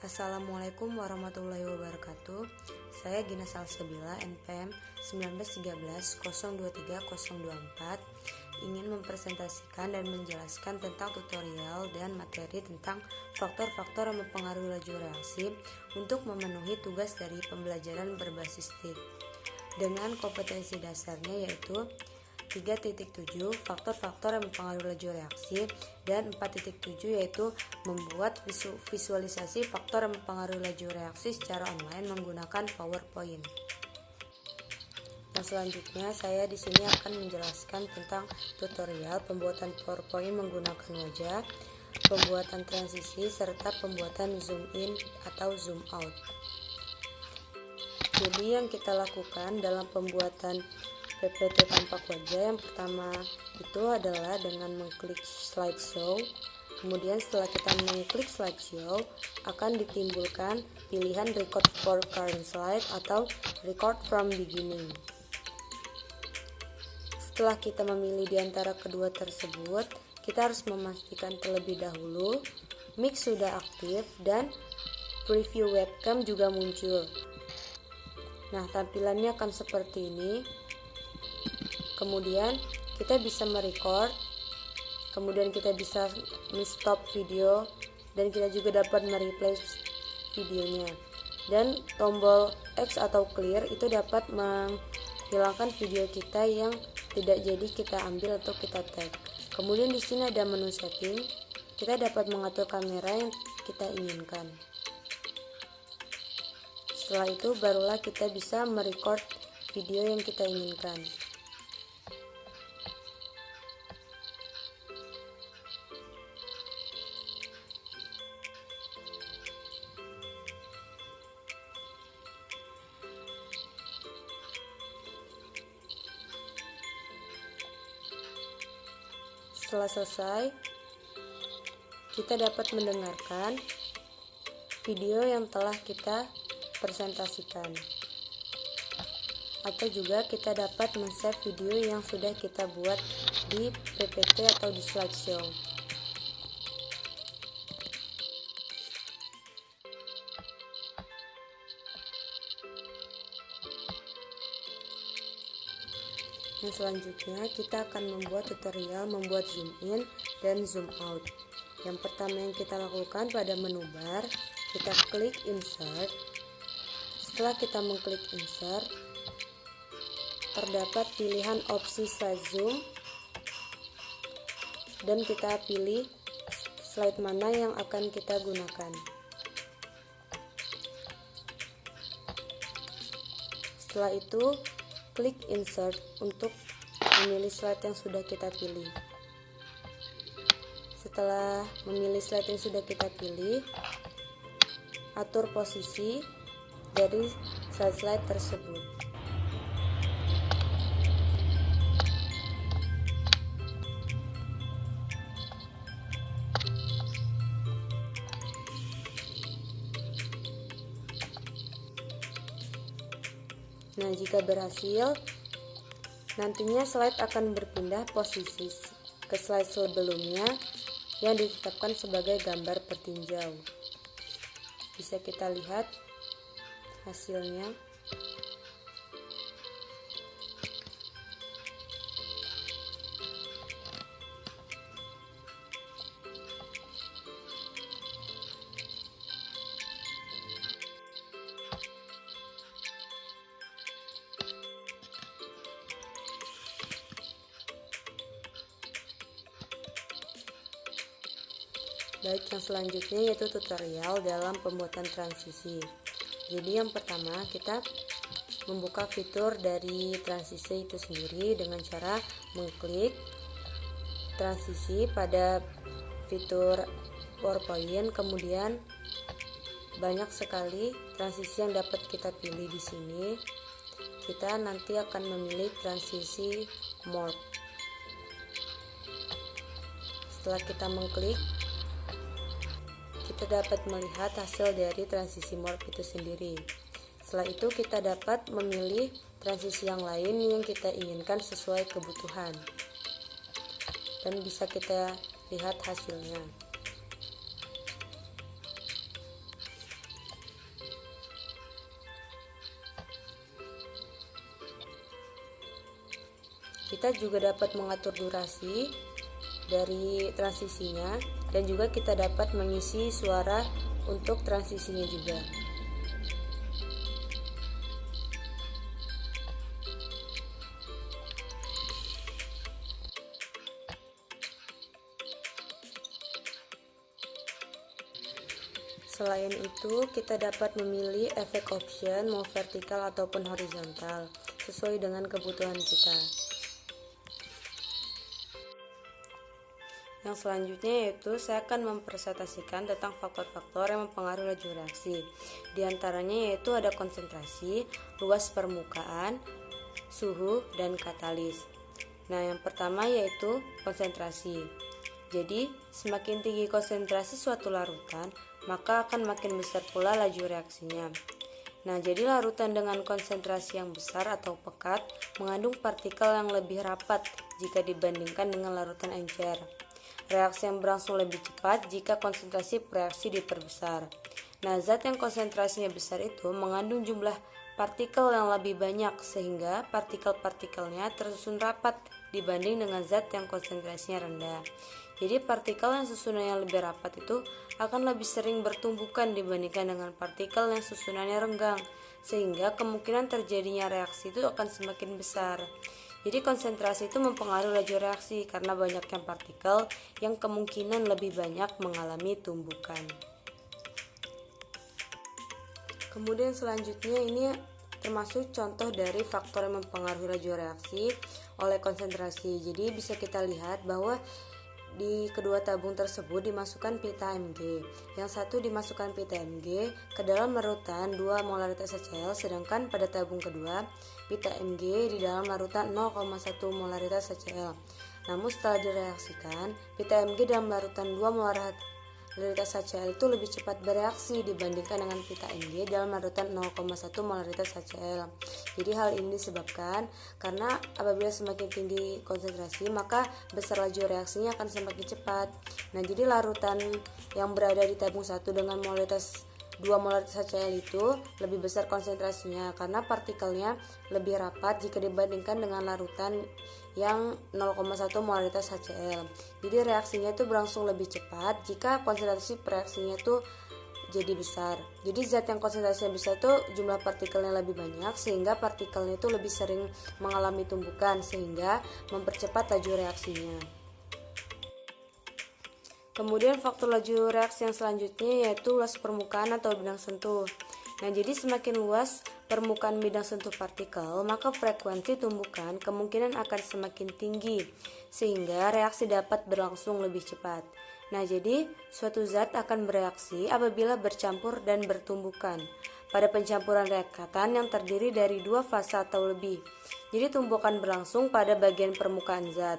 Assalamualaikum warahmatullahi wabarakatuh. Saya Gina Salsabila, NPM 1913-023-024, ingin mempresentasikan dan menjelaskan tentang tutorial dan materi tentang faktor-faktor yang mempengaruhi laju reaksi untuk memenuhi tugas dari pembelajaran berbasis TIK. Dengan kompetensi dasarnya yaitu 3.7 faktor-faktor yang mempengaruhi laju reaksi dan 4.7 yaitu membuat visualisasi faktor yang mempengaruhi laju reaksi secara online menggunakan PowerPoint. Nah, selanjutnya saya di sini akan menjelaskan tentang tutorial pembuatan PowerPoint menggunakan wajah, pembuatan transisi serta pembuatan zoom in atau zoom out. Jadi yang kita lakukan dalam pembuatan PPT tampak wajah yang pertama itu adalah dengan mengklik slideshow. Kemudian setelah kita mengklik slideshow akan ditimbulkan pilihan record for current slide atau record from beginning. Setelah kita memilih di antara kedua tersebut, kita harus memastikan terlebih dahulu mic sudah aktif dan preview webcam juga muncul. Nah, tampilannya akan seperti ini. Kemudian kita bisa merecord, kemudian kita bisa stop video, dan kita juga dapat mereplay videonya. Dan tombol X atau clear itu dapat menghilangkan video kita yang tidak jadi kita ambil atau kita tag. Kemudian di sini ada menu setting, kita dapat mengatur kamera yang kita inginkan. Setelah itu barulah kita bisa merecord video yang kita inginkan. Setelah selesai, kita dapat mendengarkan video yang telah kita presentasikan, atau juga kita dapat men-save video yang sudah kita buat di PPT atau di slideshow. Yang selanjutnya kita akan membuat tutorial membuat zoom in dan zoom out. Yang pertama yang kita lakukan pada menu bar, kita klik insert. Setelah kita mengklik insert, terdapat pilihan opsi slide zoom dan kita pilih slide mana yang akan kita gunakan. Setelah itu klik insert untuk memilih slide yang sudah kita pilih. Setelah memilih slide yang sudah kita pilih, atur posisi dari slide-slide tersebut. Nah, jika berhasil, nantinya slide akan berpindah posisi ke slide sebelumnya yang ditetapkan sebagai gambar pertinjau. Bisa kita lihat hasilnya. Baik, yang selanjutnya yaitu tutorial dalam pembuatan transisi. Jadi yang pertama kita membuka fitur dari transisi itu sendiri dengan cara mengklik transisi pada fitur PowerPoint. Kemudian banyak sekali transisi yang dapat kita pilih di sini. Kita nanti akan memilih transisi morph. Setelah kita mengklik, kita dapat melihat hasil dari transisi morph itu sendiri. Setelah itu kita dapat memilih transisi yang lain yang kita inginkan sesuai kebutuhan, dan bisa kita lihat hasilnya. Kita juga dapat mengatur durasi dari transisinya dan juga kita dapat mengisi suara untuk transisinya juga. Selain itu, kita dapat memilih efek option mau vertikal ataupun horizontal sesuai dengan kebutuhan kita. Yang selanjutnya yaitu saya akan mempresentasikan tentang faktor-faktor yang mempengaruhi laju reaksi. Di antaranya yaitu ada konsentrasi, luas permukaan, suhu, dan katalis. Nah, yang pertama yaitu konsentrasi. Jadi, semakin tinggi konsentrasi suatu larutan, maka akan makin besar pula laju reaksinya. Nah, jadi larutan dengan konsentrasi yang besar atau pekat mengandung partikel yang lebih rapat jika dibandingkan dengan larutan encer. Reaksi yang berlangsung lebih cepat jika konsentrasi reaksi diperbesar. Nah, zat yang konsentrasinya besar itu mengandung jumlah partikel yang lebih banyak sehingga partikel-partikelnya tersusun rapat dibanding dengan zat yang konsentrasinya rendah. Jadi partikel yang susunannya lebih rapat itu akan lebih sering bertumbukan dibandingkan dengan partikel yang susunannya renggang, sehingga kemungkinan terjadinya reaksi itu akan semakin besar. Jadi konsentrasi itu mempengaruhi laju reaksi karena banyaknya partikel yang kemungkinan lebih banyak mengalami tumbukan. Kemudian selanjutnya ini termasuk contoh dari faktor yang mempengaruhi laju reaksi oleh konsentrasi. Jadi bisa kita lihat bahwa di kedua tabung tersebut dimasukkan pita Mg. Yang satu dimasukkan pita Mg ke dalam larutan 2 molaritas HCl, sedangkan pada tabung kedua pita Mg di dalam larutan 0,1 molaritas HCl. Namun setelah direaksikan, pita Mg dalam larutan 2 molaritas HCl itu lebih cepat bereaksi dibandingkan dengan pita Mg dalam larutan 0,1 molaritas HCl. Jadi hal ini disebabkan karena apabila semakin tinggi konsentrasi maka besar laju reaksinya akan semakin cepat. Nah, jadi larutan yang berada di tabung 1 dengan molaritas 2 molaritas HCl itu lebih besar konsentrasinya karena partikelnya lebih rapat jika dibandingkan dengan larutan yang 0,1 molaritas HCl. Jadi reaksinya itu berlangsung lebih cepat jika konsentrasi reaksinya itu jadi besar. Jadi zat yang konsentrasinya besar itu jumlah partikelnya lebih banyak sehingga partikelnya itu lebih sering mengalami tumbukan sehingga mempercepat laju reaksinya. Kemudian faktor laju reaksi yang selanjutnya yaitu luas permukaan atau bidang sentuh. Nah, jadi semakin luas permukaan bidang sentuh partikel, maka frekuensi tumbukan kemungkinan akan semakin tinggi, sehingga reaksi dapat berlangsung lebih cepat. Nah, jadi suatu zat akan bereaksi apabila bercampur dan bertumbukan pada pencampuran reaktan yang terdiri dari 2 fase atau lebih. Jadi tumbukan berlangsung pada bagian permukaan zat.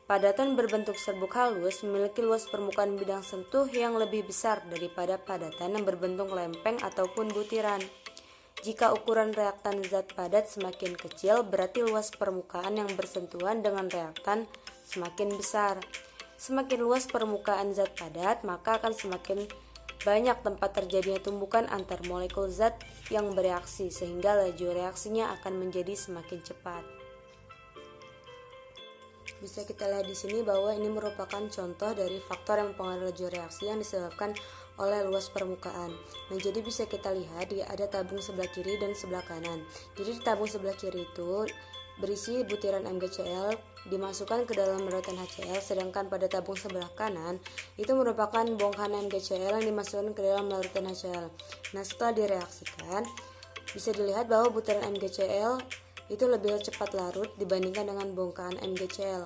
Padatan berbentuk serbuk halus memiliki luas permukaan bidang sentuh yang lebih besar daripada padatan yang berbentuk lempeng ataupun butiran. Jika ukuran reaktan zat padat semakin kecil, berarti luas permukaan yang bersentuhan dengan reaktan semakin besar. Semakin luas permukaan zat padat, maka akan semakin banyak tempat terjadinya tumbukan antar molekul zat yang bereaksi, sehingga laju reaksinya akan menjadi semakin cepat. Bisa kita lihat di sini bahwa ini merupakan contoh dari faktor yang mempengaruhi laju reaksi yang disebabkan oleh luas permukaan. Nah, jadi bisa kita lihat ada tabung sebelah kiri dan sebelah kanan. Jadi di tabung sebelah kiri itu berisi butiran MgCl dimasukkan ke dalam larutan HCl, sedangkan pada tabung sebelah kanan itu merupakan bongkahan MgCl yang dimasukkan ke dalam larutan HCl. Nah, setelah direaksikan bisa dilihat bahwa butiran MgCl itu lebih cepat larut dibandingkan dengan bongkahan MgCl.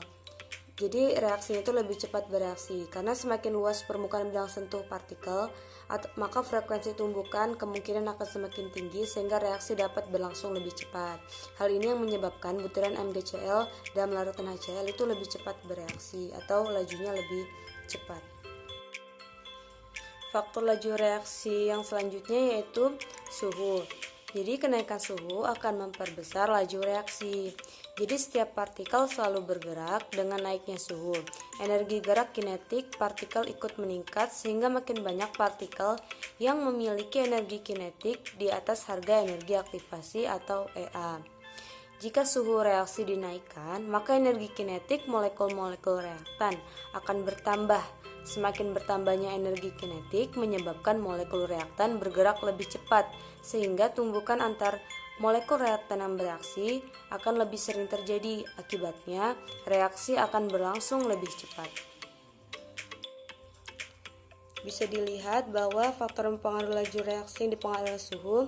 Jadi reaksinya itu lebih cepat bereaksi karena semakin luas permukaan bidang sentuh partikel, maka frekuensi tumbukan kemungkinan akan semakin tinggi sehingga reaksi dapat berlangsung lebih cepat. Hal ini yang menyebabkan butiran MgCl dalam larutan HCl itu lebih cepat bereaksi atau lajunya lebih cepat. Faktor laju reaksi yang selanjutnya yaitu suhu. Jadi kenaikan suhu akan memperbesar laju reaksi. Jadi setiap partikel selalu bergerak dengan naiknya suhu. Energi gerak kinetik partikel ikut meningkat sehingga makin banyak partikel yang memiliki energi kinetik di atas harga energi aktivasi atau EA. Jika suhu reaksi dinaikkan, maka energi kinetik molekul-molekul reaktan akan bertambah. Semakin bertambahnya energi kinetik menyebabkan molekul reaktan bergerak lebih cepat, sehingga tumbukan antar molekul reaktan yang bereaksi akan lebih sering terjadi. Akibatnya, reaksi akan berlangsung lebih cepat. Bisa dilihat bahwa faktor mempengaruhi laju reaksi yang dipengaruhi oleh suhu.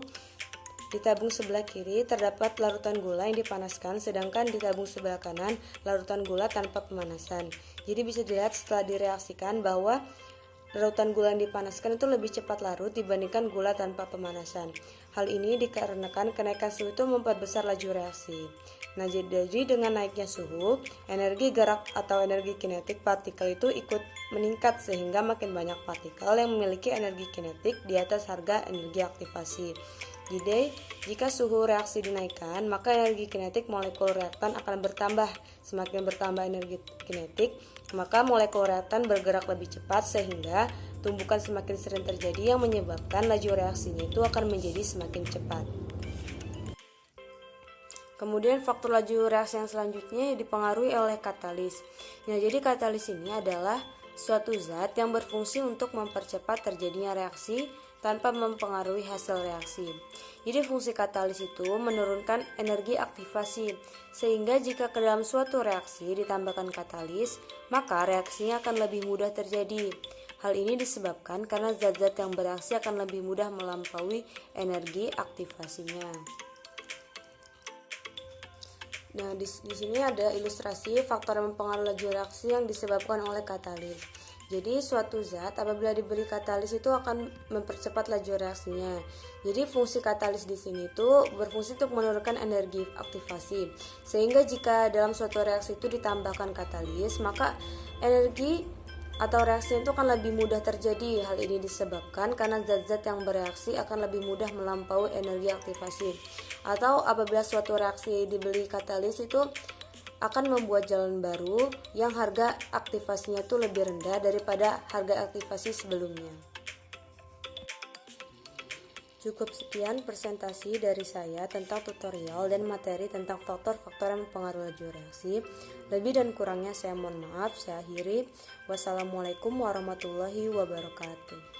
Di tabung sebelah kiri terdapat larutan gula yang dipanaskan, sedangkan di tabung sebelah kanan larutan gula tanpa pemanasan. Jadi bisa dilihat setelah direaksikan bahwa larutan gula yang dipanaskan itu lebih cepat larut dibandingkan gula tanpa pemanasan. Hal ini dikarenakan kenaikan suhu itu memperbesar laju reaksi. Nah, jadi dengan naiknya suhu, energi gerak atau energi kinetik partikel itu ikut meningkat sehingga makin banyak partikel yang memiliki energi kinetik di atas harga energi aktivasi. Jadi, jika suhu reaksi dinaikkan, maka energi kinetik molekul reaktan akan bertambah. Semakin bertambah energi kinetik, maka molekul reaktan bergerak lebih cepat sehingga tumbukan semakin sering terjadi yang menyebabkan laju reaksinya itu akan menjadi semakin cepat. Kemudian faktor laju reaksi yang selanjutnya dipengaruhi oleh katalis. Nah, jadi katalis ini adalah suatu zat yang berfungsi untuk mempercepat terjadinya reaksi tanpa mempengaruhi hasil reaksi. Jadi fungsi katalis itu menurunkan energi aktivasi, sehingga jika ke dalam suatu reaksi ditambahkan katalis, maka reaksinya akan lebih mudah terjadi. Hal ini disebabkan karena zat-zat yang bereaksi akan lebih mudah melampaui energi aktivasinya. Nah, di sini ada ilustrasi faktor yang mempengaruhi laju reaksi yang disebabkan oleh katalis. Jadi suatu zat apabila diberi katalis itu akan mempercepat laju reaksinya. Jadi fungsi katalis di sini itu berfungsi untuk menurunkan energi aktivasi. Sehingga jika dalam suatu reaksi itu ditambahkan katalis, maka energi atau reaksi itu akan lebih mudah terjadi. Hal ini disebabkan karena zat-zat yang bereaksi akan lebih mudah melampaui energi aktivasi. Atau apabila suatu reaksi diberi katalis itu akan membuat jalan baru yang harga aktivasinya itu lebih rendah daripada harga aktivasi sebelumnya. Cukup sekian presentasi dari saya tentang tutorial dan materi tentang faktor-faktor yang mempengaruhi laju reaksi. Lebih dan kurangnya saya mohon maaf. Saya akhiri. Wassalamualaikum warahmatullahi wabarakatuh.